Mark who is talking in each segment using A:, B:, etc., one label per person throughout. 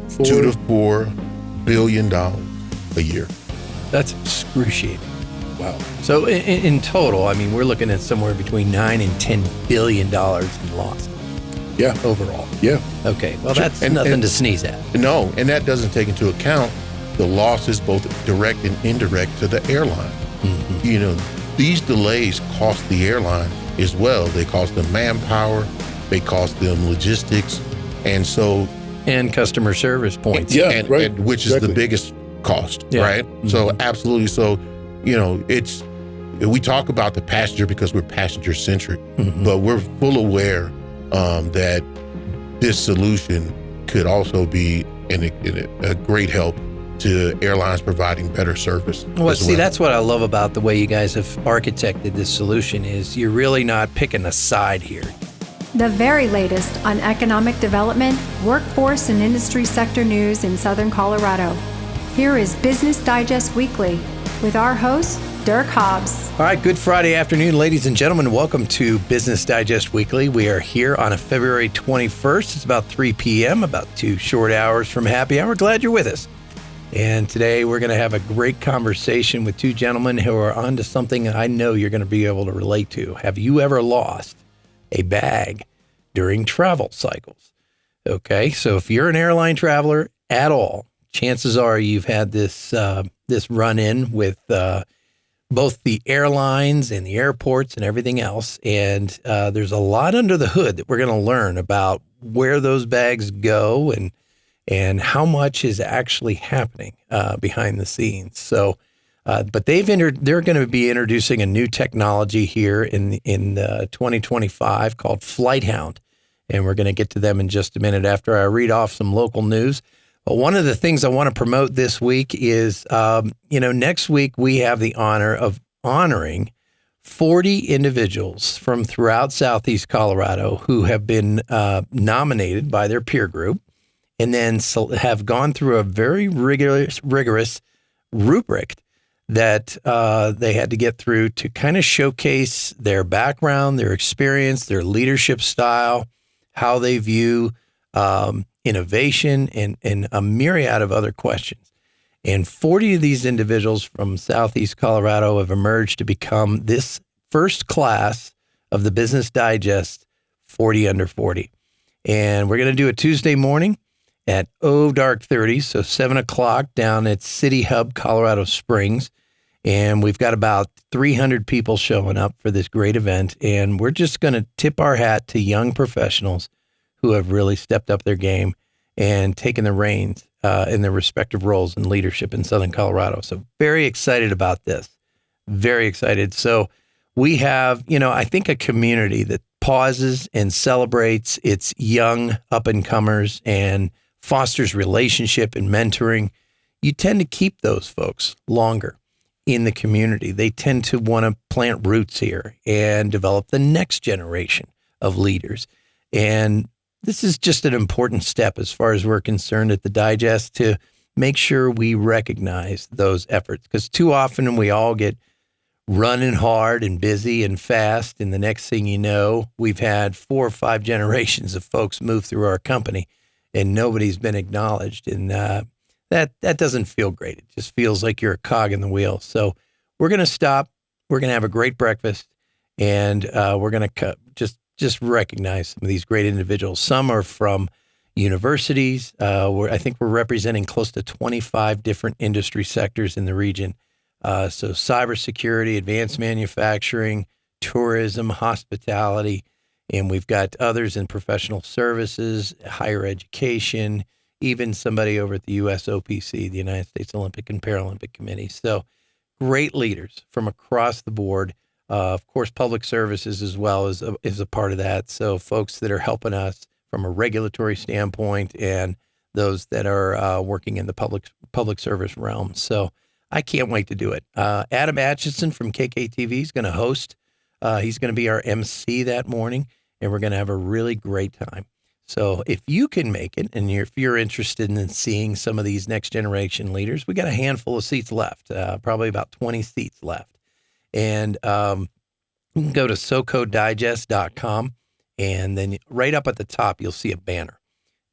A: $2 to $4 billion a year.
B: That's excruciating.
A: Wow.
B: So in total, I mean, we're looking at somewhere between $9 and $10 billion in loss.
A: Yeah.
B: Overall.
A: Yeah.
B: Okay. Well, that's nothing to sneeze at.
A: No, and that doesn't take into account the losses, both direct and indirect, to the airline. Mm-hmm. You know, these delays cost the airline as well. They cost them manpower, they cost them logistics, and
B: customer service points.
A: Yeah, right. Which is the biggest cost, right?
B: Mm-hmm.
A: So absolutely. So, you know, we talk about the passenger because we're passenger centric, mm-hmm. but we're full aware that this solution could also be a great help to airlines providing better service.
B: Well, see, that's what I love about the way you guys have architected this solution is you're really not picking a side here.
C: The very latest on economic development, workforce, and industry sector news in Southern Colorado. Here is Business Digest Weekly with our host, Dirk Hobbs.
B: All right, good Friday afternoon, ladies and gentlemen. Welcome to Business Digest Weekly. We are here on a February 21st. It's about 3 p.m., about 2 short hours from happy hour. Glad you're with us. And today we're going to have a great conversation with two gentlemen who are onto something I know you're going to be able to relate to. Have you ever lost a bag during travel cycles? Okay, so if you're an airline traveler at all, chances are you've had this run-in with both the airlines and the airports and everything else. And there's a lot under the hood that we're going to learn about where those bags go and how much is actually happening behind the scenes. So, but they're going to be introducing a new technology here in 2025 called FlightHound, and we're going to get to them in just a minute after I read off some local news. But one of the things I want to promote this week is, next week we have the honor of honoring 40 individuals from throughout Southeast Colorado who have been nominated by their peer group and then have gone through a very rigorous rubric that they had to get through to kind of showcase their background, their experience, their leadership style, how they view innovation, and a myriad of other questions. And 40 of these individuals from Southeast Colorado have emerged to become this first class of the Business Digest 40 Under 40. And we're going to do it Tuesday morning at dark 30, so 7 o'clock down at City Hub, Colorado Springs. And we've got about 300 people showing up for this great event. And we're just going to tip our hat to young professionals who have really stepped up their game and taken the reins in their respective roles in leadership in Southern Colorado. So very excited about this. Very excited. So we have, I think a community that pauses and celebrates its young up-and-comers and fosters relationship and mentoring. You tend to keep those folks longer in the community. They tend to want to plant roots here and develop the next generation of leaders. And this is just an important step as far as we're concerned at the Digest to make sure we recognize those efforts, because too often we all get running hard and busy and fast. And the next thing you know, we've had 4 or 5 generations of folks move through our company and nobody's been acknowledged. And that doesn't feel great. It just feels like you're a cog in the wheel. So we're going to stop. We're going to have a great breakfast, and we're going to just recognize some of these great individuals. Some are from universities. I think we're representing close to 25 different industry sectors in the region. So cybersecurity, advanced manufacturing, tourism, hospitality, and we've got others in professional services, higher education, even somebody over at the USOPC, the United States Olympic and Paralympic Committee. So great leaders from across the board. Of course, public services as well is a part of that. So folks that are helping us from a regulatory standpoint and those that are working in the public service realm. So I can't wait to do it. Adam Atchison from KKTV is going to host. He's going to be our MC that morning, and we're going to have a really great time. So if you can make it, and if you're interested in seeing some of these next generation leaders, we got a handful of seats left, probably about 20 seats left. And you can go to socodigest.com, and then right up at the top, you'll see a banner.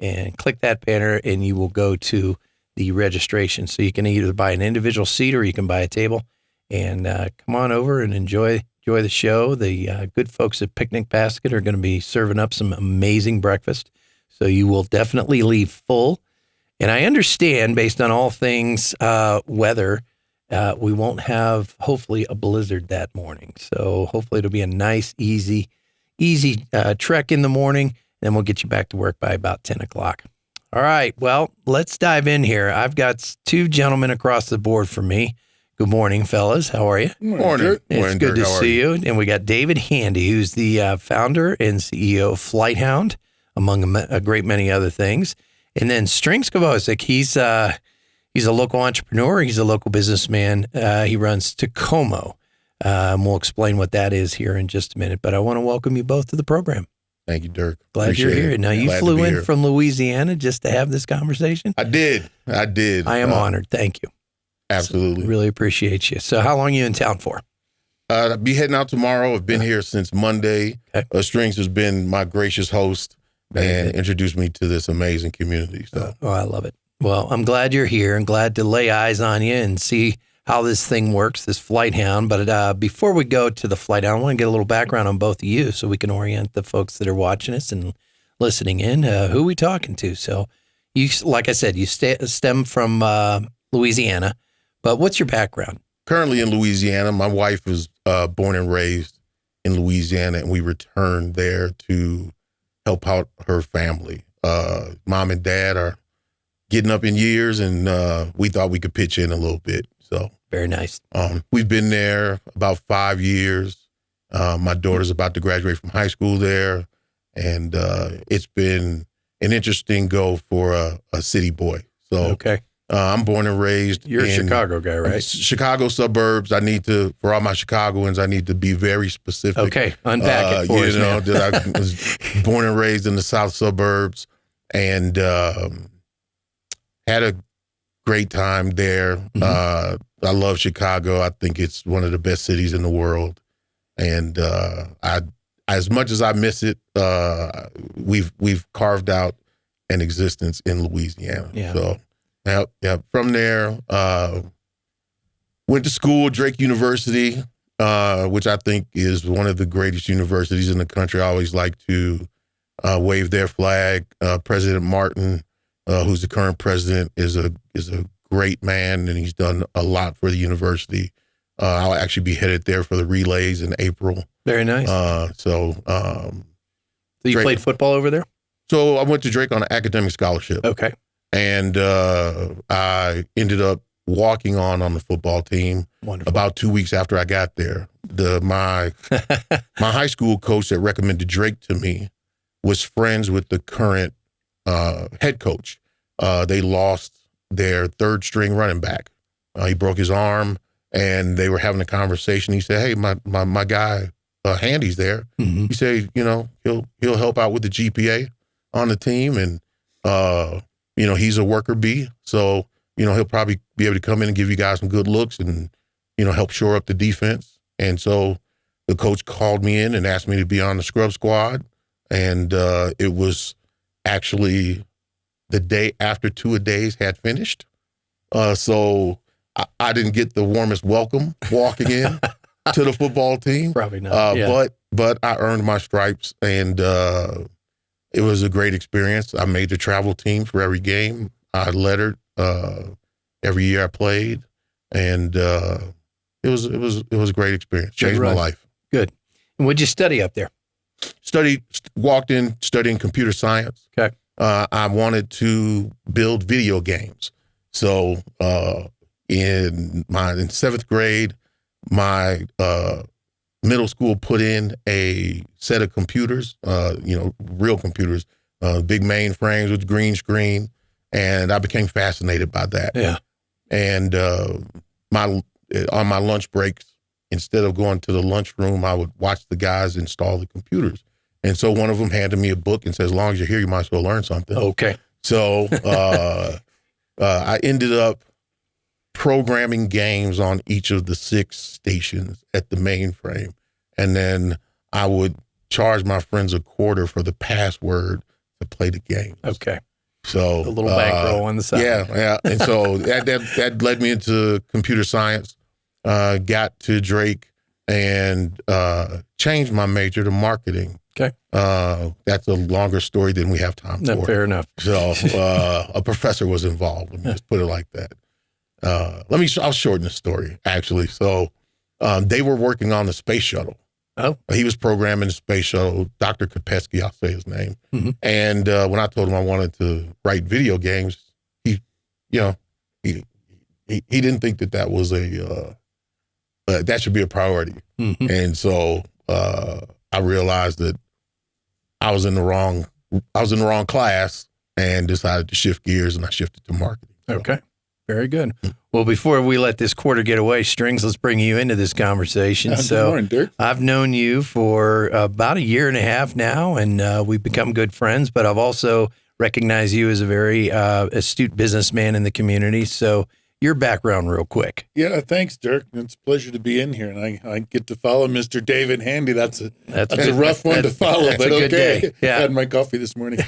B: and click that banner, and you will go to the registration. So you can either buy an individual seat or you can buy a table, and come on over and enjoy the show. The good folks at Picnic Basket are going to be serving up some amazing breakfast. So you will definitely leave full. And I understand, based on all things weather, we won't have, hopefully, a blizzard that morning. So hopefully it'll be a nice, easy trek in the morning. Then we'll get you back to work by about 10 o'clock. All right. Well, let's dive in here. I've got two gentlemen across the board for me. Good morning, fellas. How are you?
A: Morning.
B: It's good to see you. And we got David Handy, who's the founder and CEO of FlightHound, among a great many other things. And then Strings Kavosik, he's a local entrepreneur. He's a local businessman. He runs Tacomo. We'll explain what that is here in just a minute. But I want to welcome you both to the program.
A: Thank you, Dirk.
B: Glad you're here. Now, you flew in from Louisiana just to have this conversation?
A: I did.
B: I am honored. Thank you.
A: Absolutely.
B: So, really appreciate you. So how long are you in town for?
A: I'll be heading out tomorrow. I've been here since Monday.
B: Okay.
A: Strings has been my gracious host and introduced me to this amazing community. So,
B: I love it. Well, I'm glad you're here and glad to lay eyes on you and see how this thing works, this FlightHound. But before we go to the FlightHound, I want to get a little background on both of you so we can orient the folks that are watching us and listening in. Who are we talking to? So you, like I said, you stem from Louisiana, but what's your background?
A: Currently in Louisiana. My wife was born and raised in Louisiana, and we returned there to help out her family. Mom and dad are getting up in years, and we thought we could pitch in a little bit. So
B: very nice.
A: We've been there about 5 years. My daughter's about to graduate from high school there, and it's been an interesting go for a city boy. So
B: okay.
A: I'm born and raised.
B: You're a Chicago guy, right?
A: Chicago suburbs. For all my Chicagoans, I need to be very specific.
B: Okay, unpack it for us, man.
A: That I was born and raised in the south suburbs, and had a great time there. Mm-hmm. I love Chicago. I think it's one of the best cities in the world, and as much as I miss it, we've carved out an existence in Louisiana.
B: Yeah.
A: So. Yeah. From there, went to school at Drake University, which I think is one of the greatest universities in the country. I always like to wave their flag. President Martin, who's the current president, is a great man, and he's done a lot for the university. I'll actually be headed there for the relays in April.
B: Very nice.
A: So
B: you
A: Drake,
B: played football over there?
A: So I went to Drake on an academic scholarship.
B: Okay.
A: And I ended up walking on the football team.
B: Wonderful.
A: About 2 weeks after I got there. My high school coach that recommended Drake to me was friends with the current head coach. They lost their third string running back. He broke his arm, and they were having a conversation. He said, "Hey, my guy Handy's there." Mm-hmm. He said, he'll help out with the GPA on the team, and he's a worker bee, so, he'll probably be able to come in and give you guys some good looks and, help shore up the defense. And so the coach called me in and asked me to be on the scrub squad. And it was actually the day after two-a-days had finished. So I didn't get the warmest welcome walking in to the football team.
B: Probably not.
A: But I earned my stripes, and it was a great experience. I made the travel team for every game. I lettered every year I played, and it was a great experience. Changed my life.
B: Good. And what'd you study up there?
A: Walked in studying computer science.
B: Okay.
A: I wanted to build video games. So in seventh grade, my middle school put in a set of computers, real computers, big mainframes with green screen, and I became fascinated by that.
B: Yeah.
A: And on my lunch breaks, instead of going to the lunchroom, I would watch the guys install the computers. And so one of them handed me a book and said, "As long as you're here, you might as well learn something."
B: Okay.
A: So I ended up programming games on each of the 6 stations at the mainframe. And then I would charge my friends $0.25 for the password to play the game.
B: Okay.
A: So
B: a little bankroll on the side.
A: Yeah. And so that led me into computer science, got to Drake and changed my major to marketing.
B: Okay.
A: That's a longer story than we have time for.
B: Fair enough.
A: So a professor was involved. Let me just put it like that. I'll shorten the story, actually. So they were working on the space shuttle.
B: Oh.
A: He was programming the space shuttle, Dr. Kopetsky, I'll say his name. Mm-hmm. And when I told him I wanted to write video games, he didn't think that was that should be a priority. Mm-hmm. And so I realized that I was in the wrong class and decided to shift gears, and I shifted to marketing. So.
B: Okay. Very good. Well, before we let this quarter get away, Strings, let's bring you into this conversation.
D: Good morning, Dirk.
B: I've known you for about a year and a half now, and we've become good friends, but I've also recognized you as a very astute businessman in the community. So your background real quick.
D: Yeah, thanks, Dirk. It's a pleasure to be in here, and I get to follow Mr. David Handy. That's a rough one to follow, but okay.
B: Yeah.
D: I had my coffee this morning.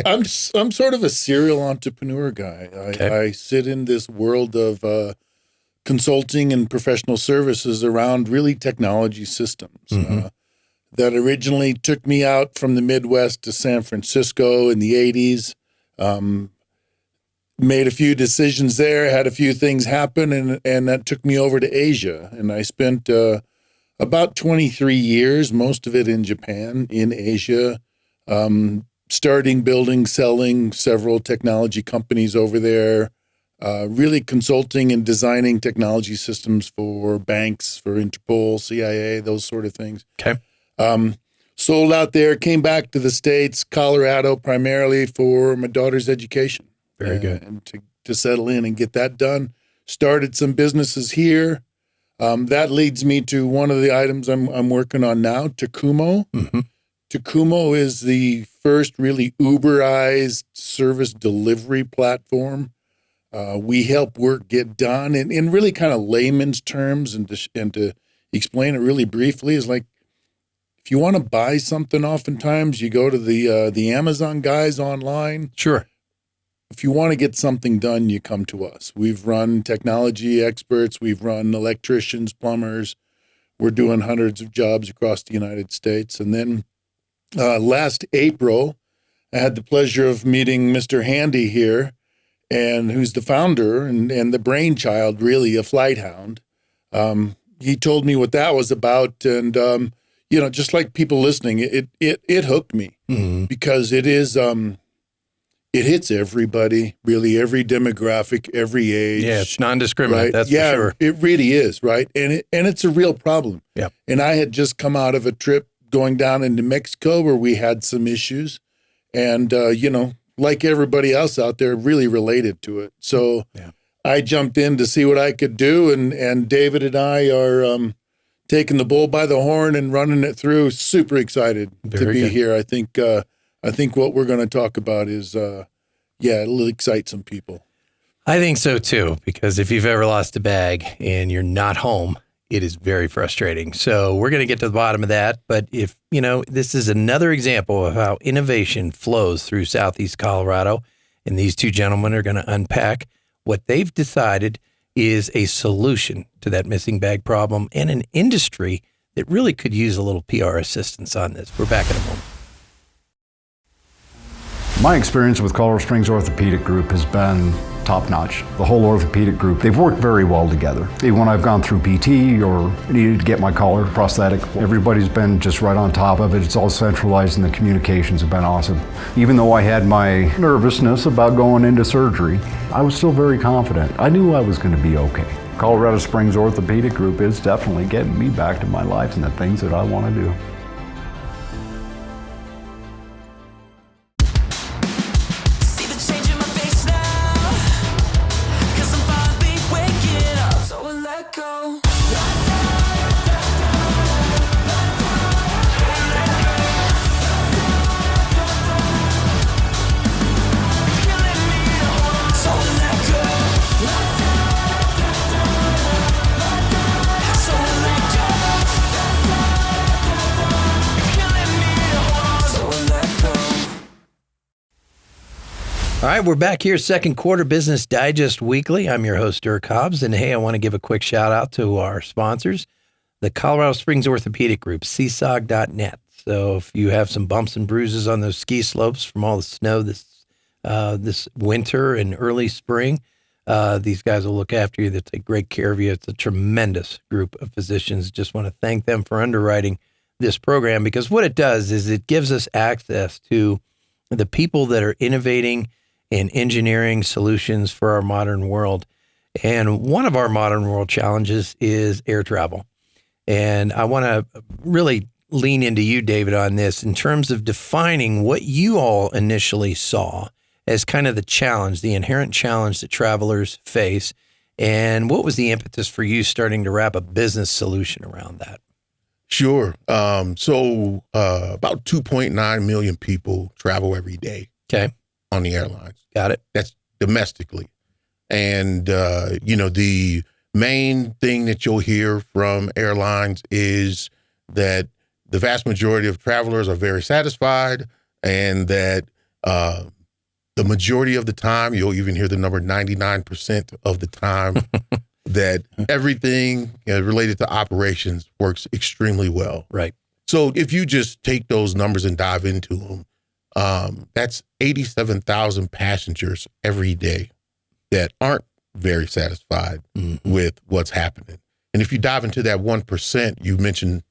D: I'm sort of a serial entrepreneur guy. I sit in this world of consulting and professional services around really technology systems. Mm-hmm. That originally took me out from the Midwest to San Francisco in the 80s. Made a few decisions there, had a few things happen, and that took me over to Asia. And I spent about 23 years, most of it in Japan, in Asia, starting, building, selling several technology companies over there, really consulting and designing technology systems for banks, for Interpol, CIA, those sort of things.
B: Okay.
D: Sold out there, came back to the States, Colorado, primarily for my daughter's education.
B: Very good.
D: And to settle in and get that done. Started some businesses here. That leads me to one of the items I'm working on now, Takumo. Mm-hmm. Takumo is the first really Uberized service delivery platform. We help work get done in really kind of layman's terms, and to explain it really briefly is like, if you want to buy something, oftentimes you go to the Amazon guys online.
B: Sure.
D: If you want to get something done, you come to us. We've run technology experts. We've run electricians, plumbers. We're doing hundreds of jobs across the United States. And then last April, I had the pleasure of meeting Mr. Handy here, and who's the founder and the brainchild, really, of FlightHound. He told me what that was about, and just like people listening, it hooked me because it is. It hits everybody, really, every demographic, every age.
B: Yeah, it's non-discriminate, right? That's for sure.
D: It really is, right? And it's a real problem.
B: Yeah.
D: And I had just come out of a trip going down into Mexico where we had some issues. And, like everybody else out there, really related to it. So I jumped in to see what I could do. And David and I are taking the bull by the horn and running it through. Super excited to be here. I think what we're going to talk about is, it'll excite some people.
B: I think so too, because if you've ever lost a bag and you're not home, it is very frustrating. So we're going to get to the bottom of that. But if, this is another example of how innovation flows through Southeast Colorado, and these two gentlemen are going to unpack what they've decided is a solution to that missing bag problem and an industry that really could use a little PR assistance on this. We're back in a moment.
E: My experience with Colorado Springs Orthopedic Group has been top-notch. The whole orthopedic group, they've worked very well together. Even when I've gone through PT or needed to get my collar prosthetic, everybody's been just right on top of it. It's all centralized and the communications have been awesome. Even though I had my nervousness about going into surgery, I was still very confident. I knew I was going to be okay. Colorado Springs Orthopedic Group is definitely getting me back to my life and the things that I want to do.
B: right, we're back here, second quarter Business Digest Weekly. I'm your host, Dirk Hobbs. And hey, I want to give a quick shout out to our sponsors, the Colorado Springs Orthopedic Group, csog.net. So if you have some bumps and bruises on those ski slopes from all the snow this winter and early spring, these guys will look after you. They take great care of you. It's a tremendous group of physicians. Just want to thank them for underwriting this program, because what it does is it gives us access to the people that are innovating and engineering solutions for our modern world. And one of our modern world challenges is air travel. And I want to really lean into you, David, on this in terms of defining what you all initially saw as kind of the challenge, the inherent challenge that travelers face. And what was the impetus for you starting to wrap a business solution around that?
A: Sure. So about 2.9 million people travel every day.
B: Okay.
A: On the airlines.
B: Got it.
A: That's domestically. And, the main thing that you'll hear from airlines is that the vast majority of travelers are very satisfied, and that the majority of the time, you'll even hear the number 99% of the time, that everything related to operations works extremely well.
B: Right.
A: So if you just take those numbers and dive into them, that's 87,000 passengers every day that aren't very satisfied with what's happening. And if you dive into that 1%, you mentioned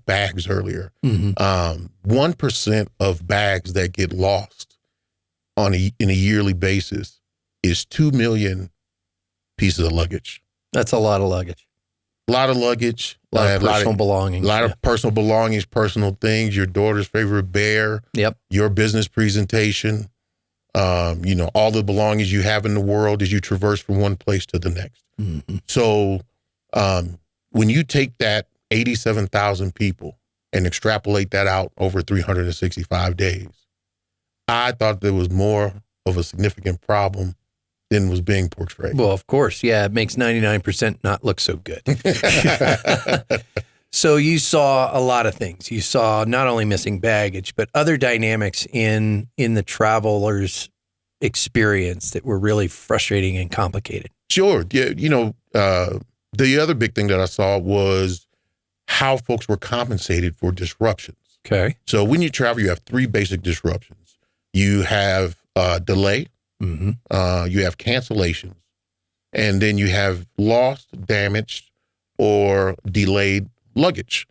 A: bags earlier, 1% of bags that get lost in a yearly basis is 2 million pieces of luggage.
B: That's a lot of luggage.
A: A lot of luggage.
B: A lot of personal belongings.
A: A lot of personal belongings, personal things, your daughter's favorite bear.
B: Yep.
A: Your business presentation, all the belongings you have in the world as you traverse from one place to the next. So when you take that 87,000 people and extrapolate that out over 365 days, I thought there was more of a significant problem than was being portrayed.
B: Well, of course. Yeah, it makes 99% not look so good. So you saw a lot of things. You saw not only missing baggage, but other dynamics in the traveler's experience that were really frustrating and complicated.
A: Sure. Yeah. The other big thing that I saw was how folks were compensated for disruptions.
B: Okay.
A: So when you travel, you have three basic disruptions. You have delay, you have cancellations, and then you have lost, damaged, or delayed luggage.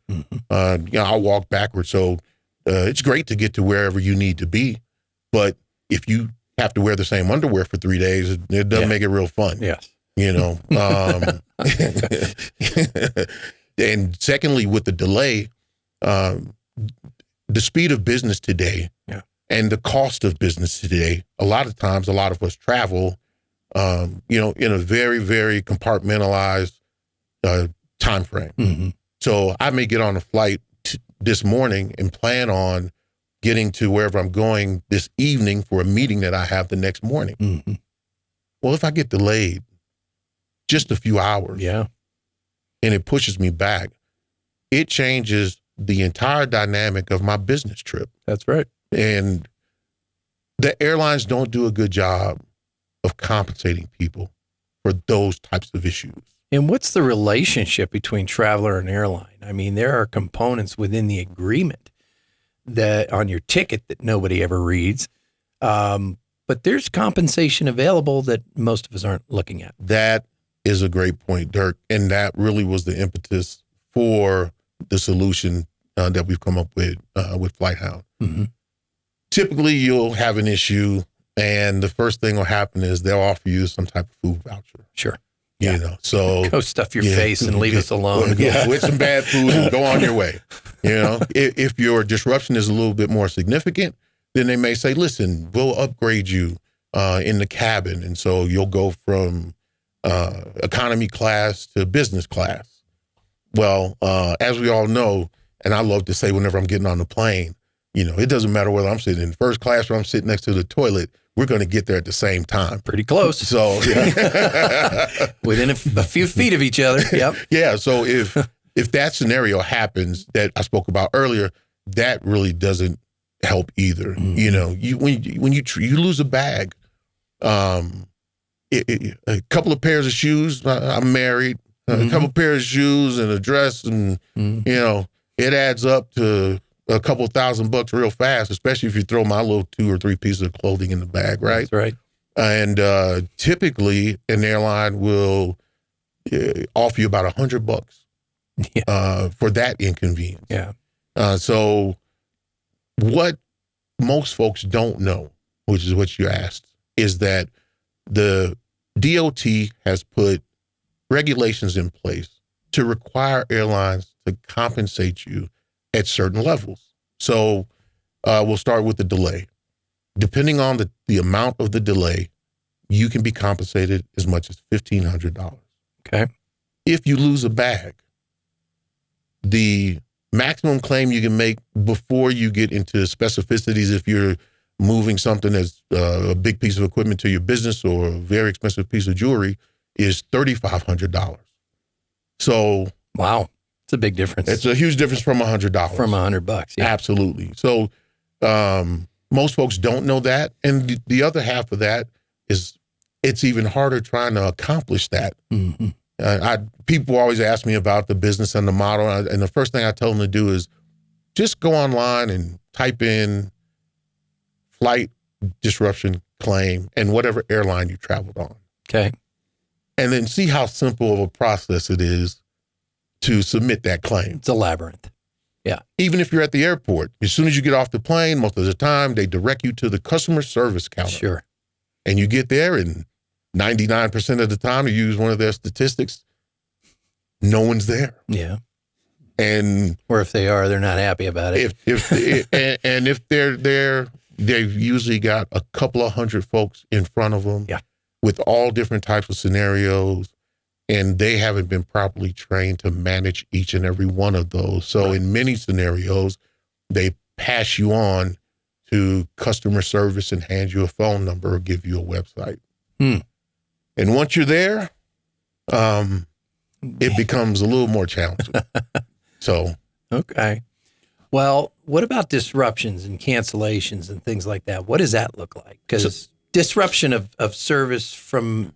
A: I'll walk backwards. So it's great to get to wherever you need to be, but if you have to wear the same underwear for 3 days, it doesn't make it real fun.
B: Yes.
A: And secondly, with the delay, the speed of business today and the cost of business today, a lot of times, a lot of us travel, in a very, very compartmentalized time frame. So I may get on a flight this morning and plan on getting to wherever I'm going this evening for a meeting that I have the next morning. Well, if I get delayed just a few hours, and it pushes me back, it changes the entire dynamic of my business trip.
B: That's right.
A: And the airlines don't do a good job of compensating people for those types of issues.
B: And what's the relationship between traveler and airline? I mean, there are components within the agreement that on your ticket that nobody ever reads, but there's compensation available that most of us aren't looking at.
A: That is a great point, Dirk. And that really was the impetus for the solution that we've come up with FlightHound. Typically, you'll have an issue, and the first thing will happen is they'll offer you some type of food voucher.
B: Sure.
A: So
B: go stuff your face and leave us alone.
A: With some bad food and go on your way. If your disruption is a little bit more significant, then they may say, listen, we'll upgrade you in the cabin. And so you'll go from economy class to business class. Well, as we all know, and I love to say whenever I'm getting on the plane, it doesn't matter whether I'm sitting in first class or I'm sitting next to the toilet, we're going to get there at the same time.
B: Pretty close.
A: So
B: within a few feet of each other. Yep.
A: Yeah. So if that scenario happens that I spoke about earlier, that really doesn't help either. When you lose a bag, A couple of pairs of shoes. I'm married. A couple of pairs of shoes and a dress, and it adds up to a couple $1,000 real fast, especially if you throw my little 2 or 3 pieces of clothing in the bag, right?
B: That's right.
A: And typically, an airline will offer you about $100 for that inconvenience.
B: Yeah.
A: So what most folks don't know, which is what you asked, is that the DOT has put regulations in place to require airlines to compensate you at certain levels. So we'll start with the delay. Depending on the amount of the delay, you can be compensated as much as $1,500.
B: Okay.
A: If you lose a bag, the maximum claim you can make before you get into specificities, if you're moving something as a big piece of equipment to your business or a very expensive piece of jewelry, is $3,500. So
B: wow, it's a big difference.
A: It's a huge difference from $100.
B: From $100, yeah.
A: Absolutely. So most folks don't know that, and the other half of that is it's even harder trying to accomplish that.
B: Mm-hmm.
A: People always ask me about the business and the model, and the first thing I tell them to do is just go online and type in flight disruption claim and whatever airline you traveled on.
B: Okay.
A: And then see how simple of a process it is to submit that claim.
B: It's a labyrinth. Yeah.
A: Even if you're at the airport, as soon as you get off the plane, most of the time, they direct you to the customer service counter.
B: Sure.
A: And you get there, and 99% of the time, you use one of their statistics, no one's there.
B: Yeah.
A: And
B: or if they are, they're not happy about it.
A: And if they're there, they've usually got a couple of hundred folks in front of them.
B: Yeah.
A: With all different types of scenarios, and they haven't been properly trained to manage each and every one of those. So in many scenarios, they pass you on to customer service and hand you a phone number or give you a website. And once you're there, it becomes a little more challenging. So.
B: Okay. Well, what about disruptions and cancellations and things like that? What does that look like? Because disruption of service from,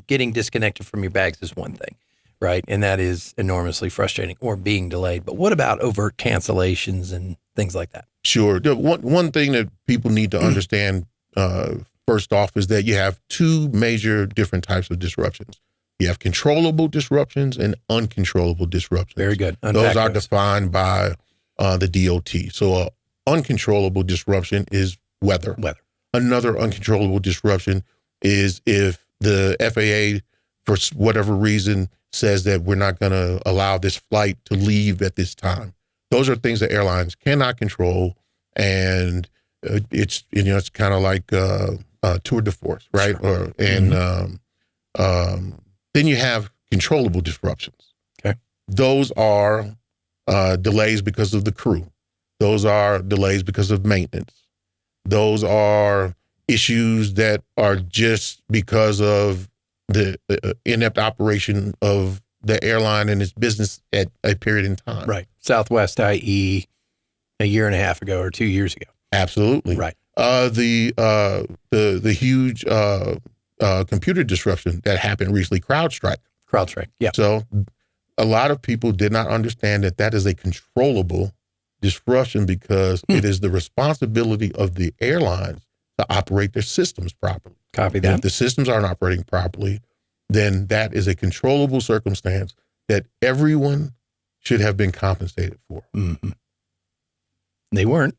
B: getting disconnected from your bags is one thing, right? And that is enormously frustrating, or being delayed. But what about overt cancellations and things like that?
A: Sure. One thing that people need to understand first off is that you have 2 major different types of disruptions. You have controllable disruptions and uncontrollable disruptions.
B: Very good.
A: Those are defined by the DOT. So uncontrollable disruption is weather. Another uncontrollable disruption is if the FAA, for whatever reason, says that we're not going to allow this flight to leave at this time. Those are things that airlines cannot control, and it's kind of like tour de force, right?
B: Sure.
A: Then you have controllable disruptions.
B: Okay,
A: those are delays because of the crew. Those are delays because of maintenance. Those are issues that are just because of the inept operation of the airline and its business at a period in time.
B: Right. Southwest, i.e., a year and a half ago or 2 years ago.
A: Absolutely.
B: Right.
A: The huge computer disruption that happened recently, CrowdStrike. Yeah. So a lot of people did not understand that is a controllable disruption because it is the responsibility of the airlines to operate their systems properly.
B: Copy that.
A: And if the systems aren't operating properly, then that is a controllable circumstance that everyone should have been compensated for.
B: Mm-hmm. They weren't.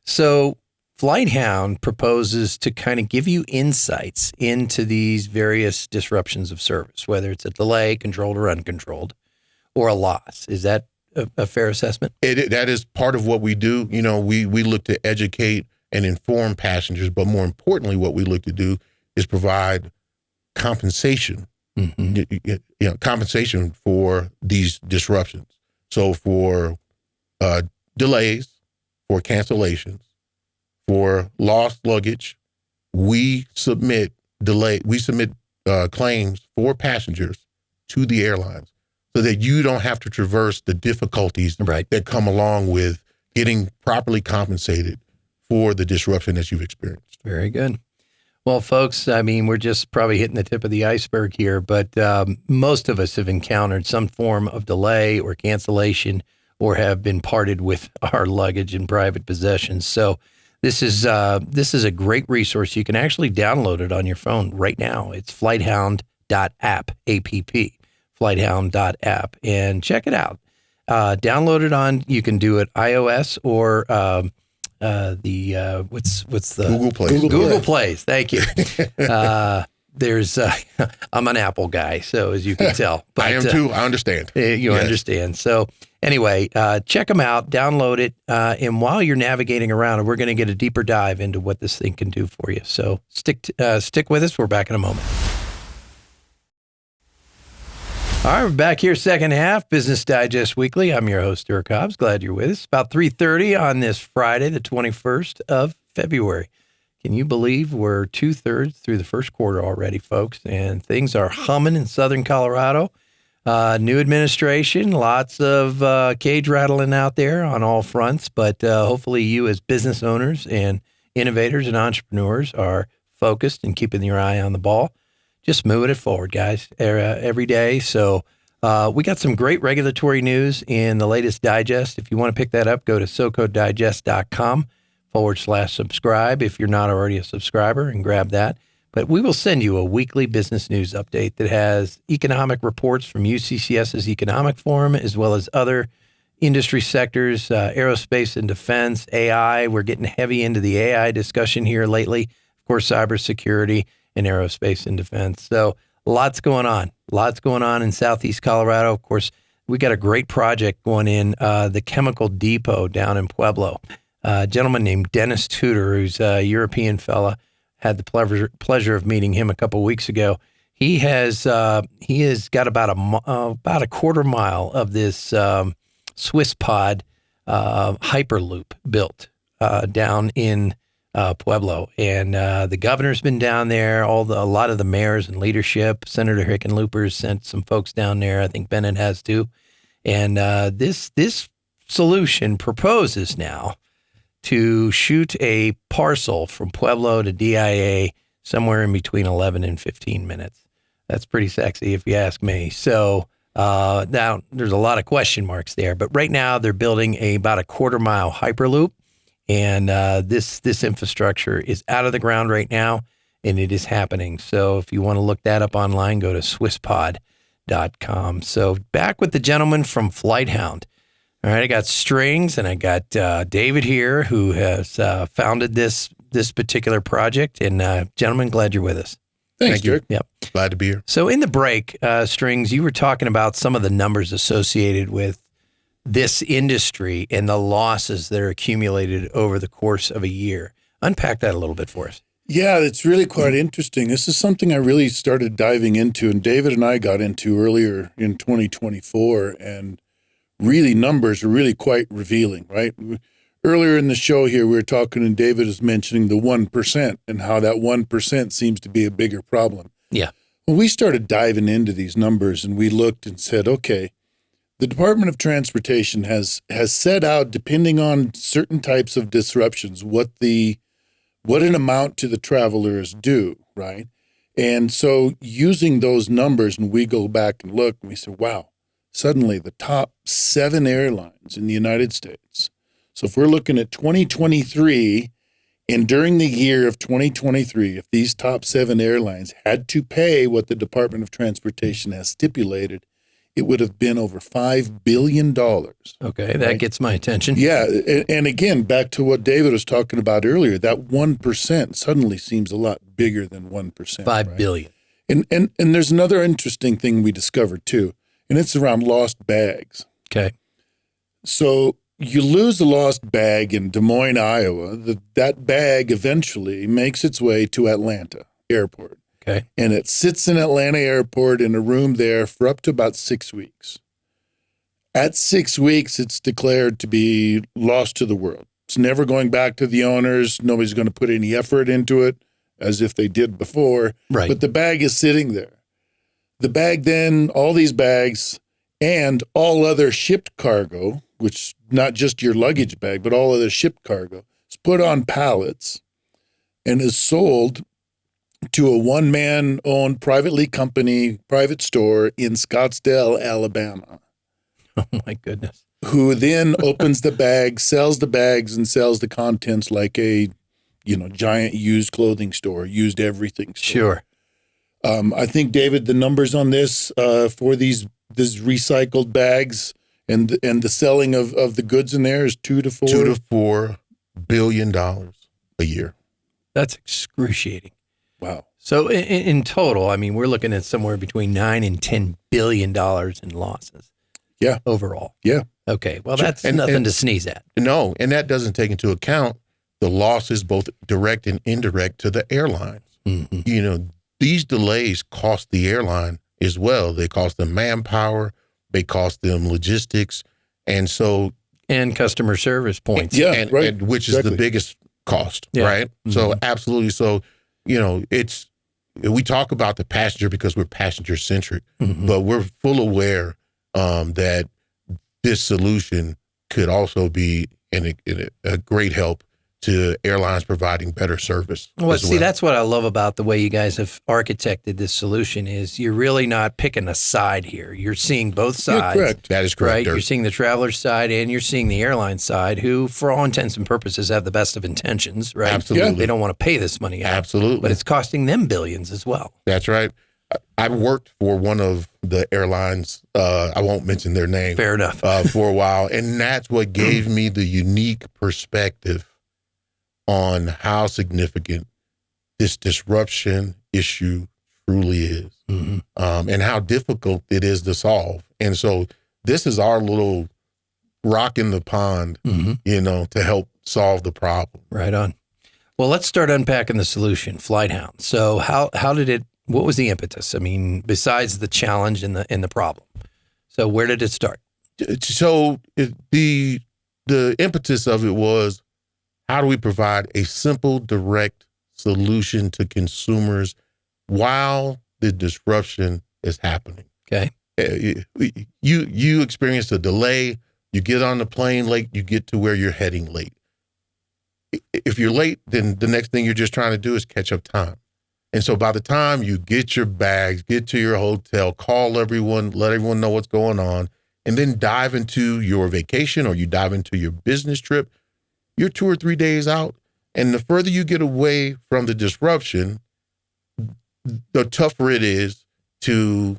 B: So FlightHound proposes to kind of give you insights into these various disruptions of service, whether it's a delay, controlled or uncontrolled, or a loss. Is that a fair assessment?
A: That is part of what we do. We look to educate and inform passengers, but more importantly, what we look to do is provide compensation, compensation for these disruptions. So for delays, for cancellations, for lost luggage, we submit claims for passengers to the airlines so that you don't have to traverse the difficulties that come along with getting properly compensated for the disruption that you've experienced.
B: Very good. Well, folks, I mean, we're just probably hitting the tip of the iceberg here, but most of us have encountered some form of delay or cancellation or have been parted with our luggage and private possessions. So this is a great resource. You can actually download it on your phone right now. It's FlightHound.app, A-P-P, FlightHound.app, and check it out. Download it on, you can do it iOS or what's the
A: Google Play.
B: Google Plays. Thank you. There's I'm an Apple guy, so as you can tell, but
A: I am too. I understand.
B: You understand. So anyway, check them out, download it, and while you're navigating around, we're going to get a deeper dive into what this thing can do for you. So stick with us. We're back in a moment. All right, we're back here, second half, Business Digest Weekly. I'm your host, Dirk Hobbs. Glad you're with us. About 3:30 on this Friday, the 21st of February. Can you believe we're 2/3 through the first quarter already, folks? And things are humming in Southern Colorado. New administration, lots of cage rattling out there on all fronts. But hopefully you as business owners and innovators and entrepreneurs are focused and keeping your eye on the ball. Just moving it forward, guys, every day. So we got some great regulatory news in the latest digest. If you want to pick that up, go to socodigest.com/subscribe if you're not already a subscriber, and grab that. But we will send you a weekly business news update that has economic reports from UCCS's Economic Forum, as well as other industry sectors, aerospace and defense, AI. We're getting heavy into the AI discussion here lately. Of course, cybersecurity and aerospace and defense. So lots going on in Southeast Colorado. Of course, we got a great project going in the chemical depot down in Pueblo. A gentleman named Dennis Tudor, who's a European fella, had the pleasure of meeting him a couple of weeks ago. He has got about a quarter mile of this Swiss pod Hyperloop built down in Pueblo, and the governor's been down there. A lot of the mayors and leadership. Senator Hickenlooper's sent some folks down there. I think Bennett has too. And this solution proposes now to shoot a parcel from Pueblo to DIA somewhere in between 11 and 15 minutes. That's pretty sexy, if you ask me. So now there's a lot of question marks there, but right now they're building about a quarter mile Hyperloop. And this infrastructure is out of the ground right now, and it is happening. So if you want to look that up online, go to swisspod.com. So back with the gentleman from FlightHound. All right, I got Strings, and I got David here, who has founded this particular project. And gentlemen, glad you're with us.
D: Thanks, Dirk.
B: Yep.
A: Glad to be here.
B: So in the break, Strings, you were talking about some of the numbers associated with this industry and the losses that are accumulated over the course of a year. Unpack that a little bit for us.
D: Yeah, it's really quite interesting. This is something I really started diving into, and David and I got into earlier in 2024, and really numbers are really quite revealing, right? Earlier in the show here, we were talking, and David was mentioning the 1% and how that 1% seems to be a bigger problem.
B: Yeah.
D: Well, we started diving into these numbers, and we looked and said, okay, the Department of Transportation has set out, depending on certain types of disruptions, what an amount to the traveler is due, right? And so using those numbers, and we go back and look, and we say, wow, suddenly the top 7 airlines in the United States. So if we're looking at 2023, and during the year of 2023, if these top 7 airlines had to pay what the Department of Transportation has stipulated, it would have been over $5 billion.
B: Okay, that gets my attention.
D: Yeah, and again, back to what David was talking about earlier, that 1% suddenly seems a lot bigger than 1%.
B: $5 billion.
D: And there's another interesting thing we discovered too, and it's around lost bags.
B: Okay.
D: So you lose a lost bag in Des Moines, Iowa. That bag eventually makes its way to Atlanta Airport.
B: Okay.
D: And it sits in Atlanta Airport in a room there for up to about 6 weeks. At 6 weeks, it's declared to be lost to the world. It's never going back to the owners. Nobody's going to put any effort into it as if they did before.
B: Right.
D: But the bag is sitting there. The bag then, all these bags and all other shipped cargo, which not just your luggage bag, but all other shipped cargo, is put on pallets. and is sold to a one-man owned private store in Scottsdale, Alabama,
B: Oh my goodness.
D: who then opens the bag, sells the bags, and sells the contents like a, giant used clothing store, used everything store.
B: Sure.
D: I think, David, the numbers on this for these recycled bags and the selling of the goods in there is $2 to $4
A: billion a year.
B: That's excruciating.
D: Wow.
B: So in total, I mean, we're looking at somewhere between $9 and $10 billion in losses.
D: Yeah.
B: Overall.
D: Yeah.
B: Okay. Well, that's nothing to sneeze at.
A: No, and that doesn't take into account the losses, both direct and indirect, to the airlines.
B: Mm-hmm.
A: These delays cost the airline as well. They cost them manpower, they cost them logistics, and
B: customer service points.
D: Yeah, right.
A: And which is the biggest cost,
B: Yeah.
A: right?
B: Mm-hmm.
A: So absolutely. So, we talk about the passenger because we're passenger centric, but we're full aware that this solution could also be a great help to airlines providing better service.
B: Well,
A: as
B: see, that's what I love about the way you guys have architected this solution is you're really not picking a side here. You're seeing both sides.
D: Yeah, correct.
A: That is correct.
B: Right?
A: Dirk.
B: You're seeing the traveler side and you're seeing the airline side who, for all intents and purposes, have the best of intentions, right?
A: Absolutely.
B: They don't want to pay this money out.
A: Absolutely.
B: But it's costing them billions as well.
A: That's right. I worked for one of the airlines. I won't mention their name.
B: Fair enough.
A: For a while. And that's what gave me the unique perspective on how significant this disruption issue truly is, and how difficult it is to solve. And so this is our little rock in the pond, to help solve the problem.
B: Right on. Well, let's start unpacking the solution, FlightHound. So what was the impetus? I mean, besides the challenge and the problem. So where did it start?
A: So the impetus of it was, how do we provide a simple, direct solution to consumers while the disruption is happening?
B: Okay.
A: You experience a delay, you get on the plane late, you get to where you're heading late. If you're late, then the next thing you're just trying to do is catch up time. And so by the time you get your bags, get to your hotel, call everyone, let everyone know what's going on, and then dive into your vacation or you dive into your business trip, you're 2 or 3 days out. And the further you get away from the disruption, the tougher it is to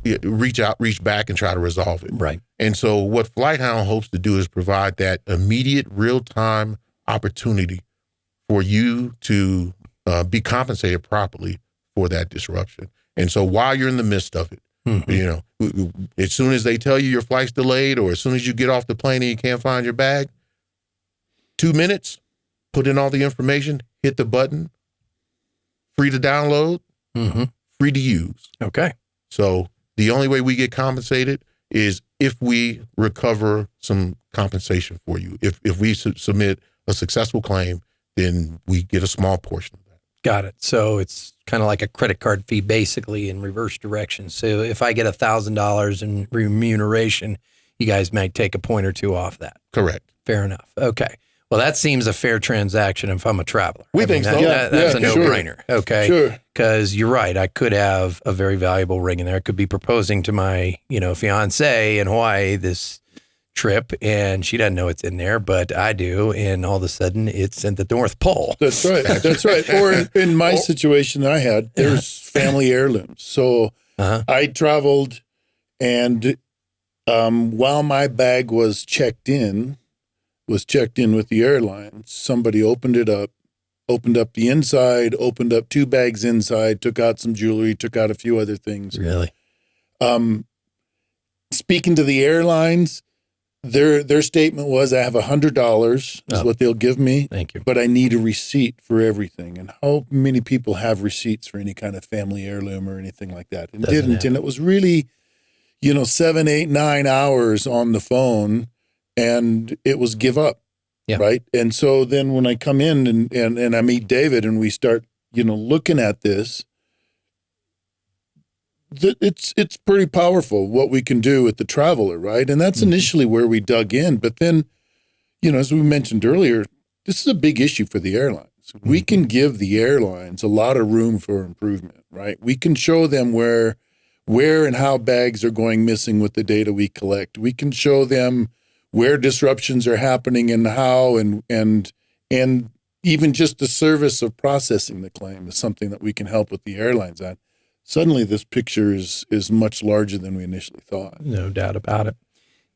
A: reach back and try to resolve it.
B: Right.
A: And so what FlightHound hopes to do is provide that immediate real-time opportunity for you to be compensated properly for that disruption. And so while you're in the midst of it, as soon as they tell you your flight's delayed, or as soon as you get off the plane and you can't find your bag, 2 minutes, put in all the information, hit the button, free to download, free to use.
B: Okay.
A: So the only way we get compensated is if we recover some compensation for you. If we submit a successful claim, then we get a small portion of that.
B: Got it. So it's kind of like a credit card fee, basically in reverse direction. So if I get $1,000 in remuneration, you guys might take a point or two off that.
A: Correct.
B: Fair enough. Okay. Well, that seems a fair transaction if I'm a traveler.
A: We think so.
B: That's a no-brainer.
D: Sure.
B: Okay.
D: Sure.
B: Because you're right. I could have a very valuable ring in there. I could be proposing to my, fiance in Hawaii this trip, and she doesn't know it's in there, but I do. And all of a sudden, it's in the North Pole.
D: That's right. That's right. Or in my situation I had, there's family heirlooms. So I traveled, and while my bag was checked in with the airline, somebody opened up the inside, opened up 2 bags inside, took out some jewelry, took out a few other things.
B: Really?
D: Speaking to the airlines, their statement was, I have $100 is what they'll give me.
B: Thank you.
D: But I need a receipt for everything. And how many people have receipts for any kind of family heirloom or anything like that? And
B: Doesn't
D: didn't. And it was really, 7, 8, 9 hours on the phone, and it was give up.
B: Yeah.
D: Right. And so then when I come in and I meet David and we start, looking at this, it's pretty powerful what we can do with the traveler, right? And that's initially where we dug in. But then, as we mentioned earlier, this is a big issue for the airlines. We can give the airlines a lot of room for improvement, right? We can show them where and how bags are going missing with the data we collect. We can show them where disruptions are happening and how, and even just the service of processing the claim is something that we can help with the airlines on. Suddenly this picture is much larger than we initially thought.
B: No doubt about it.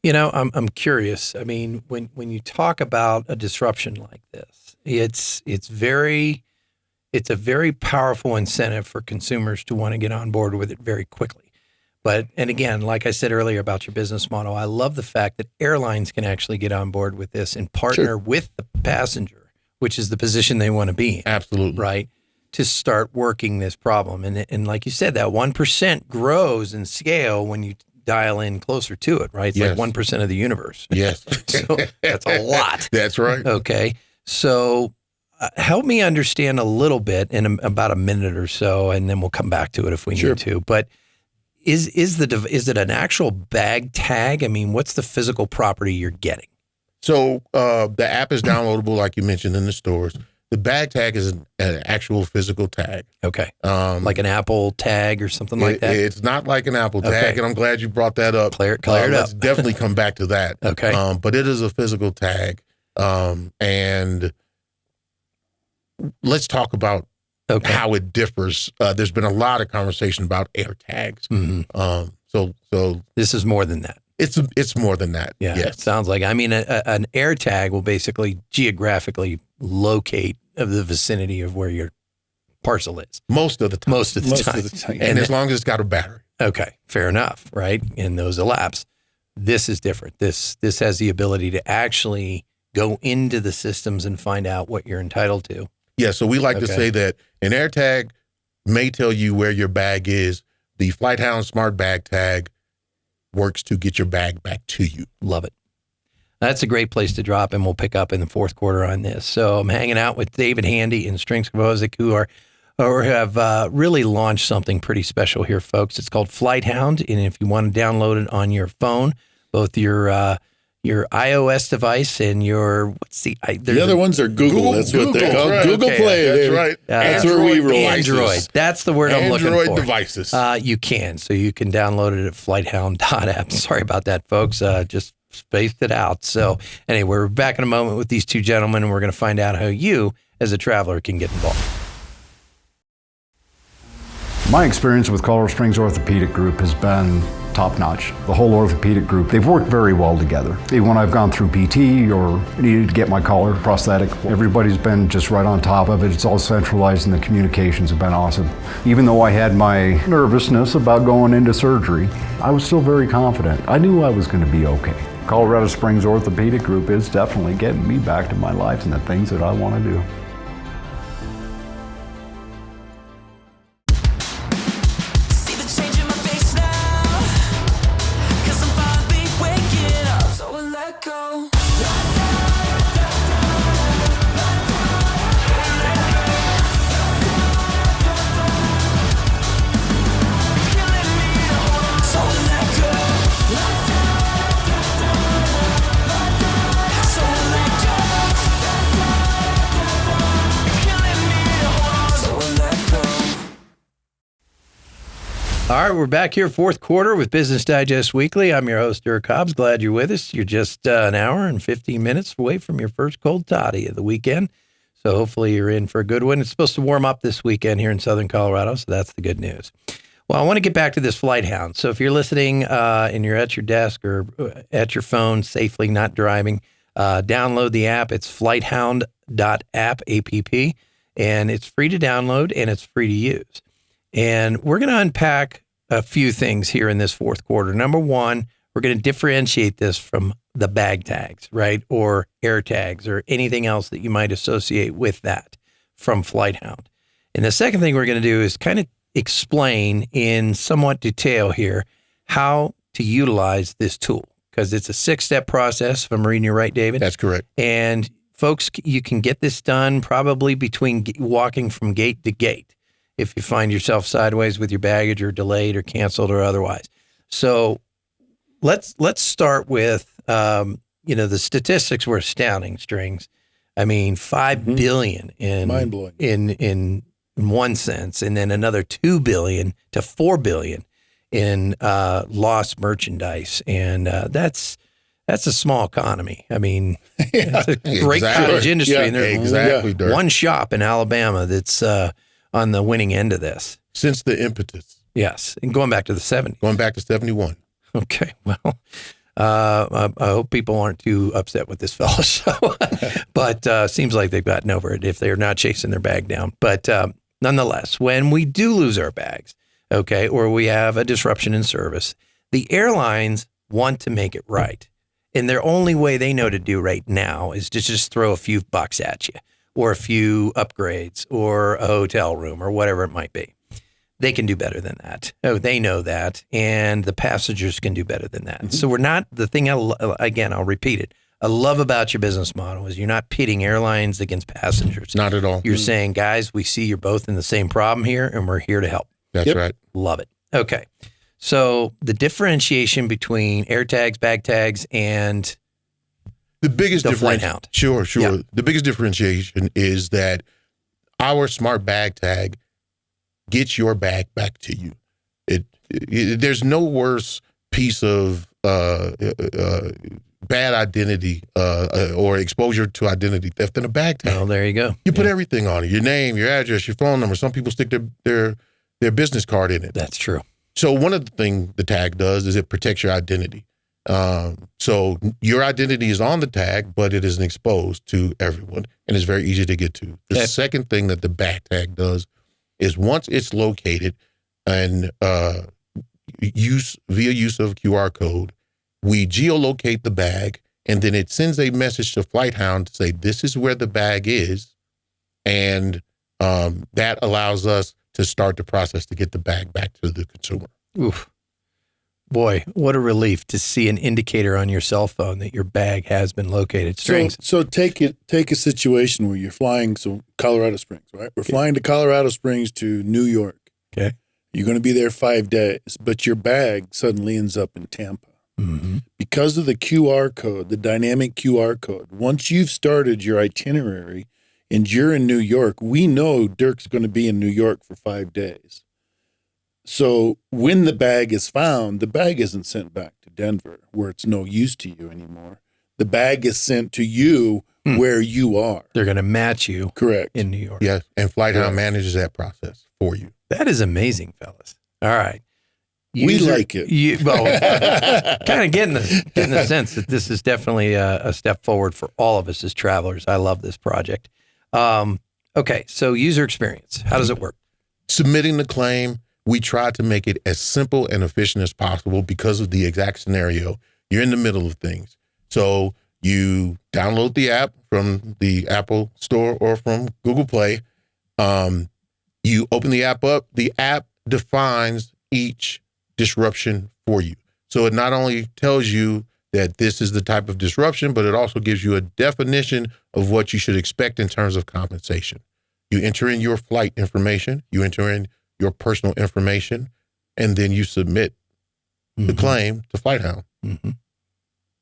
B: You know, I'm curious. I mean, when you talk about a disruption like this, it's a very powerful incentive for consumers to want to get on board with it very quickly. And again, like I said earlier about your business model, I love the fact that airlines can actually get on board with this and partner with the passenger, which is the position they want to be in.
A: Absolutely.
B: Right? To start working this problem. And like you said, that 1% grows in scale when you dial in closer to it, right? It's like 1% of the universe.
A: Yes.
B: So that's a lot.
A: That's right.
B: Okay. So help me understand a little bit in about a minute or so, and then we'll come back to it if we need to. But is it an actual bag tag? I mean, what's the physical property you're getting?
A: So the app is downloadable, like you mentioned, in the stores. The bag tag is an actual physical tag.
B: Okay. Like an Apple tag or something like that?
A: It's not like an Apple tag, and I'm glad you brought that up.
B: Clear it up.
A: Let's definitely come back to that.
B: Okay.
A: But it is a physical tag. And let's talk about how it differs. There's been a lot of conversation about air tags.
B: Mm-hmm.
A: So
B: this is more than that.
A: It's more than that.
B: Yeah,
A: yes.
B: It sounds like. I mean, an air tag will basically geographically locate of the vicinity of where your parcel is.
A: Most of the time.
B: Most of the time.
A: And as long as it's got a battery.
B: Okay, fair enough, right? And those elapse. This is different. This has the ability to actually go into the systems and find out what you're entitled to.
A: Yeah, so we like to say that an air tag may tell you where your bag is. The FlightHound Smart Bag Tag works to get your bag back to you.
B: Love it. That's a great place to drop, and we'll pick up in the fourth quarter on this. So I'm hanging out with David Handy and Strings Kovozic, who have really launched something pretty special here, folks. It's called FlightHound, and if you want to download it on your phone, both your iOS device and your
D: the other ones are Google. That's what they're called.
A: Right.
D: Google Play.
A: That's right.
D: That's where we roll.
B: Android. That's the word I'm looking for.
A: Android devices.
B: You can download it at flighthound.app. Sorry about that, folks. Just spaced it out. So anyway, we're back in a moment with these two gentlemen, and we're going to find out how you, as a traveler, can get involved.
E: My experience with Colorado Springs Orthopedic Group has been top-notch. The whole orthopedic group, they've worked very well together. Even when I've gone through PT or needed to get my collar prosthetic, everybody's been just right on top of it. It's all centralized and the communications have been awesome. Even though I had my nervousness about going into surgery, I was still very confident. I knew I was going to be okay. Colorado Springs Orthopedic Group is definitely getting me back to my life and the things that I want to do.
B: All right, we're back here, fourth quarter with Business Digest Weekly. I'm your host, Dirk Hobbs. Glad you're with us. You're just an hour and 15 minutes away from your first cold toddy of the weekend. So hopefully you're in for a good one. It's supposed to warm up this weekend here in Southern Colorado, so that's the good news. Well, I want to get back to this FlightHound. So if you're listening and you're at your desk or at your phone safely, not driving, download the app. It's FlightHound.app, app, and it's free to download and it's free to use. And we're going to unpack a few things here in this fourth quarter. Number one, we're going to differentiate this from the bag tags, right? Or air tags or anything else that you might associate with that from FlightHound. And the second thing we're going to do is kind of explain in somewhat detail here how to utilize this tool, because it's a 6-step process, if I'm reading you right, David.
A: That's correct.
B: And folks, you can get this done probably between walking from gate to gate if you find yourself sideways with your baggage or delayed or canceled or otherwise. So let's start with, the statistics were astounding, Strings. I mean, $5 billion
D: Mind-blowing.
B: in one sense, and then another $2 billion to $4 billion in lost merchandise, and that's a small economy. I mean, it's a great cottage industry, and there's one shop in Alabama that's on the winning end of this.
A: Since the impetus.
B: Yes, and going back to the 70s.
A: Going back to 71.
B: Okay, well, I hope people aren't too upset with this fellow show, but seems like they've gotten over it if they're not chasing their bag down. But nonetheless, when we do lose our bags, okay, or we have a disruption in service, the airlines want to make it right. And their only way they know to do right now is to just throw a few bucks at you, or a few upgrades, or a hotel room, or whatever it might be. They can do better than that. Oh, they know that. And the passengers can do better than that. Mm-hmm. So we're not, the thing, again, I'll repeat it. I love about your business model is you're not pitting airlines against passengers.
A: Not at all.
B: You're saying, guys, we see you're both in the same problem here, and we're here to help.
A: That's right.
B: Love it. Okay. So the differentiation between air tags, bag tags, and
A: the biggest
B: FlightHound.
A: Sure.
B: Yeah.
A: The biggest differentiation is that our smart bag tag gets your bag back to you. There's no worse piece of bad identity or exposure to identity theft than a bag tag.
B: Oh, there you go.
A: You put everything on it: your name, your address, your phone number. Some people stick their business card in it.
B: That's true.
A: So one of the things the tag does is it protects your identity. So your identity is on the tag, but it isn't exposed to everyone, and it's very easy to get to. The second thing that the bag tag does is once it's located and via use of QR code, we geolocate the bag, and then it sends a message to FlightHound to say, this is where the bag is. And that allows us to start the process to get the bag back to the consumer.
B: Oof. Boy, what a relief to see an indicator on your cell phone that your bag has been located. Strings.
D: So take a situation where you're flying, Colorado Springs, right? We're flying to Colorado Springs to New York.
B: Okay.
D: You're going to be there 5 days, but your bag suddenly ends up in Tampa.
B: Mm-hmm.
D: Because of the QR code, the dynamic QR code, once you've started your itinerary and you're in New York, we know Dirk's going to be in New York for 5 days. So when the bag is found, the bag isn't sent back to Denver where it's no use to you anymore. The bag is sent to you where you are.
B: They're going to match you.
D: Correct.
B: In New York.
A: Yes, and FlightHound manages that process for you.
B: That is amazing, fellas. All right.
D: We like it.
B: Kind of getting the sense that this is definitely a step forward for all of us as travelers. I love this project. Okay, so user experience. How does it work?
A: Submitting the claim, we try to make it as simple and efficient as possible because of the exact scenario. You're in the middle of things. So you download the app from the Apple Store or from Google Play. You open the app up. The app defines each disruption for you. So it not only tells you that this is the type of disruption, but it also gives you a definition of what you should expect in terms of compensation. You enter in your flight information, you enter in your personal information, and then you submit the claim to FlightHound.
B: Mm-hmm.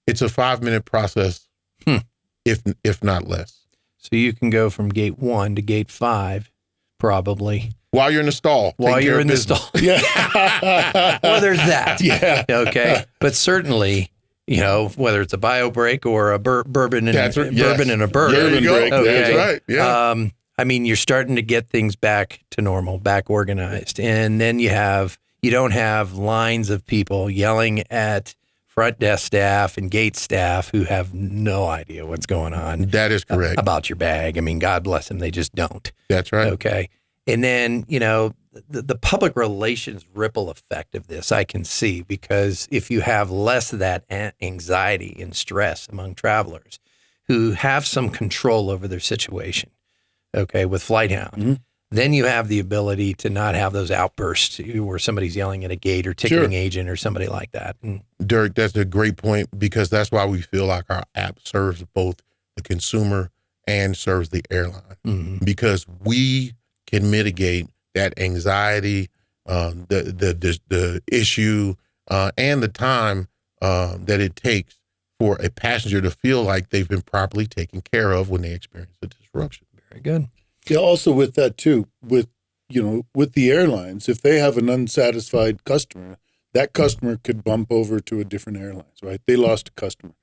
A: It's a 5-minute process, if not less.
B: So you can go from gate 1 to gate 5, probably.
A: While you're in the stall.
B: While you're in the stall.
D: Yeah.
B: Well, there's that.
D: Yeah.
B: Okay. But certainly, whether it's a bio break or a bourbon and a burger.
A: There you go.
D: Break.
B: Okay.
A: That's right. Yeah.
B: You're starting to get things back to normal, back organized. And then you don't have lines of people yelling at front desk staff and gate staff who have no idea what's going on.
A: That is correct.
B: About your bag. I mean, God bless them. They just don't.
A: That's right.
B: Okay. And then, the public relations ripple effect of this, I can see, because if you have less of that anxiety and stress among travelers who have some control over their situation, okay, with FlightHound, then you have the ability to not have those outbursts where somebody's yelling at a gate or ticketing agent or somebody like that. And
A: Dirk, that's a great point, because that's why we feel like our app serves both the consumer and serves the airline, because we can mitigate that anxiety, the issue, and the time that it takes for a passenger to feel like they've been properly taken care of when they experience a disruption.
B: Very good.
D: Yeah. Also with that too, with the airlines, if they have an unsatisfied customer, that customer could bump over to a different airlines, right? They lost a customer.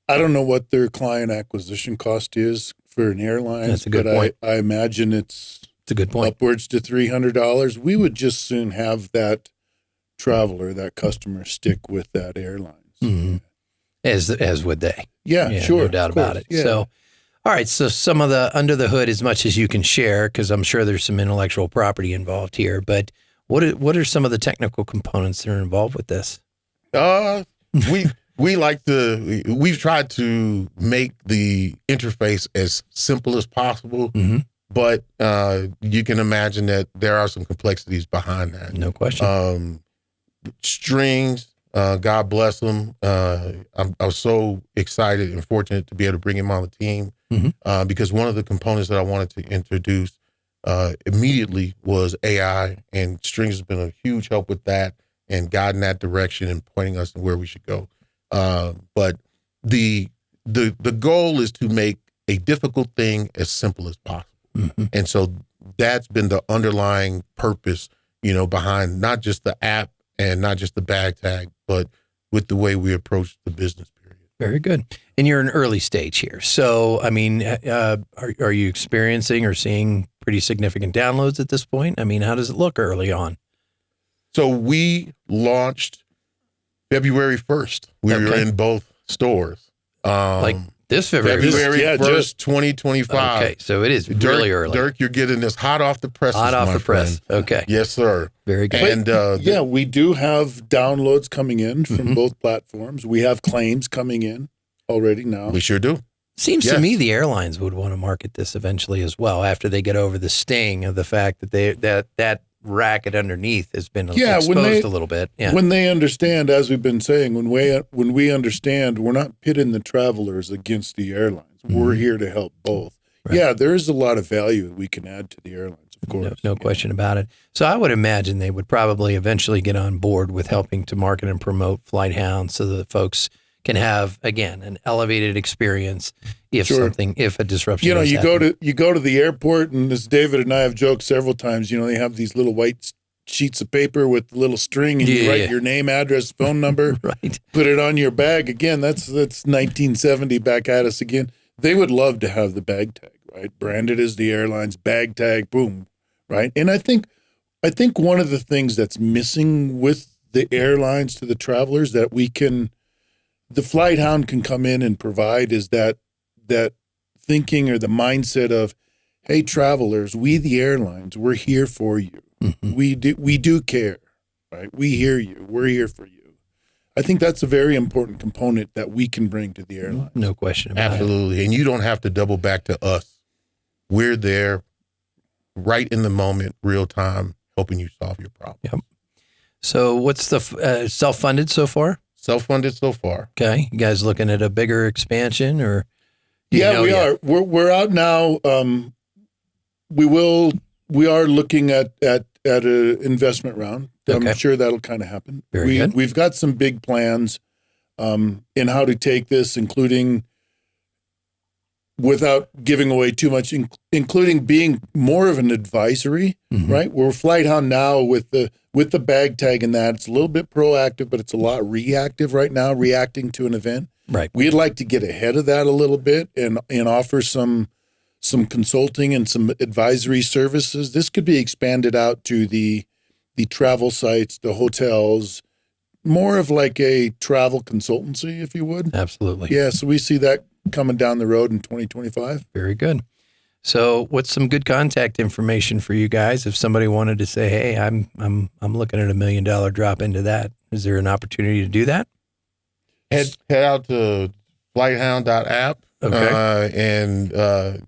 D: I don't know what their client acquisition cost is for an airline.
B: That's a good point.
D: I imagine it's
B: a good point.
D: Upwards to $300. We would just soon have that traveler, that customer, stick with that airline.
B: Mm-hmm. As would they.
D: Yeah, sure.
B: No doubt about it.
D: Yeah.
B: So, all right. So some of the under the hood, as much as you can share, because I'm sure there's some intellectual property involved here. But what are some of the technical components that are involved with this?
A: We've tried to make the interface as simple as possible, but you can imagine that there are some complexities behind that.
B: No question.
A: Strings, God bless him. I was so excited and fortunate to be able to bring him on the team because one of the components that I wanted to introduce immediately was AI, and Strings has been a huge help with that and guiding that direction and pointing us to where we should go. But the goal is to make a difficult thing as simple as possible. And so that's been the underlying purpose, behind not just the app and not just the bag tag, but with the way we approach the business period.
B: Very good. And you're in early stage here. So, I mean, are you experiencing or seeing pretty significant downloads at this point? I mean, how does it look early on?
A: So we launched February 1st. We were in both stores.
B: Like this February
A: 1st, 2025.
B: Okay, so it is really early.
A: Dirk, you're getting this hot off the press.
B: Hot off the press. Okay.
A: Yes, sir.
B: Very good.
D: And we do have downloads coming in from both platforms. We have claims coming in already now.
A: We sure do.
B: Seems to me the airlines would want to market this eventually as well after they get over the sting of the fact that that racket underneath has been exposed a little bit. Yeah.
D: When they understand, as we've been saying, when we understand, we're not pitting the travelers against the airlines. We're here to help both. Right. Yeah, there is a lot of value we can add to the airlines, of course.
B: No question about it. So I would imagine they would probably eventually get on board with helping to market and promote FlightHound so that folks can have, again, an elevated experience if a disruption
D: you go to the airport, and as David and I have joked several times, they have these little white sheets of paper with a little string, and you write your name, address, phone number,
B: right.
D: Put it on your bag. Again, that's 1970 back at us again. They would love to have the bag tag, right? Branded as the airline's bag tag, boom, right? And I think one of the things that's missing with the airlines to the travelers that the FlightHound can come in and provide is that thinking or the mindset of, hey, travelers, we the airlines, we're here for you. We do care, right? We hear you. We're here for you. I think that's a very important component that we can bring to the airlines.
B: No question about it.
A: Absolutely. And you don't have to double back to us. We're there right in the moment, real time, helping you solve your problem.
B: Yep. So what's the self-funded so far?
A: Self-funded so far.
B: Okay. You guys looking at a bigger expansion or?
D: We are. We're out now. We are looking at an investment round. I'm sure that'll kind of happen.
B: Very good.
D: We've got some big plans in how to take this, including without giving away too much, including being more of an advisory, right? We're FlightHound now with the bag tag and that. It's a little bit proactive, but it's a lot reactive right now, reacting to an event.
B: Right.
D: We'd like to get ahead of that a little bit and offer some consulting and some advisory services. This could be expanded out to the travel sites, the hotels, more of like a travel consultancy, if you would.
B: Absolutely.
D: Yeah, so we see that coming down the road in 2025.
B: Very good. So what's some good contact information for you guys if somebody wanted to say, hey, I'm looking at $1 million drop into that? Is there an opportunity to do that?
A: Head out to flighthound.app.
B: Okay.
A: And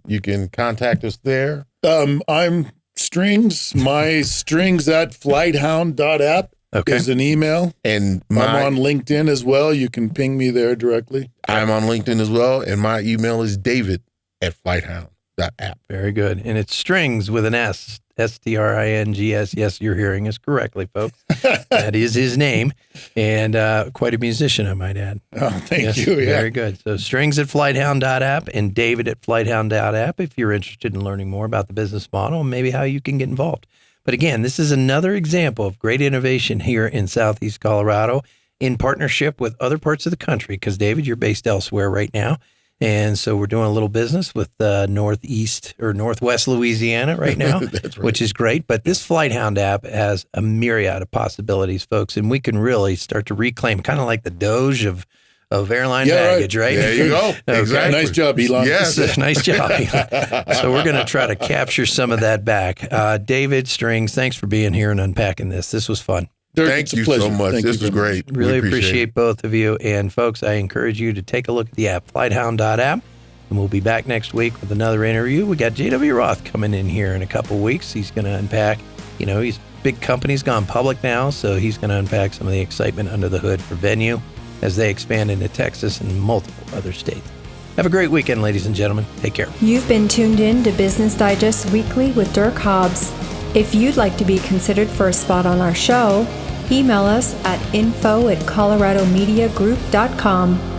A: you can contact us there.
D: I'm Strings. My strings at flighthound.app is an email.
A: And
D: I'm on LinkedIn as well. You can ping me there directly.
A: I'm on LinkedIn as well. And my email is david@flighthound.app.
B: Very good. And it's Strings with an S Strings. Yes, you're hearing us correctly, folks. That is his name, and quite a musician, I might add.
D: Oh, thank you. Yeah.
B: Very good. So strings at FlightHound.app and David at FlightHound.app if you're interested in learning more about the business model and maybe how you can get involved. But again, this is another example of great innovation here in Southeast Colorado in partnership with other parts of the country, because David, you're based elsewhere right now. And so we're doing a little business with Northeast or Northwest Louisiana right now,
A: That's right.
B: which is great. But this FlightHound app has a myriad of possibilities, folks, and we can really start to reclaim, kind of like the Doge of airline baggage, right?
A: There you go.
B: Okay.
A: Exactly.
D: Nice job, Elon.
A: Yes.
B: Nice job. So we're going to try to capture some of that back. David, Strings, thanks for being here and unpacking this. This was fun.
D: Dirk,
A: Thank
D: it's a
A: you
D: pleasure.
A: so much.
D: Thank
A: This
D: you
A: was
D: very much.
A: great.
B: Really
A: We
B: appreciate both of you. And folks, I encourage you to take a look at the app, FlightHound.app. And we'll be back next week with another interview. We got J.W. Roth coming in here in a couple of weeks. He's going to unpack, he's big company's gone public now, so he's going to unpack some of the excitement under the hood for Venue as they expand into Texas and multiple other states. Have a great weekend, ladies and gentlemen. Take care.
C: You've been tuned in to Business Digest Weekly with Dirk Hobbs. If you'd like to be considered for a spot on our show, email us at info@coloradomediagroup.com.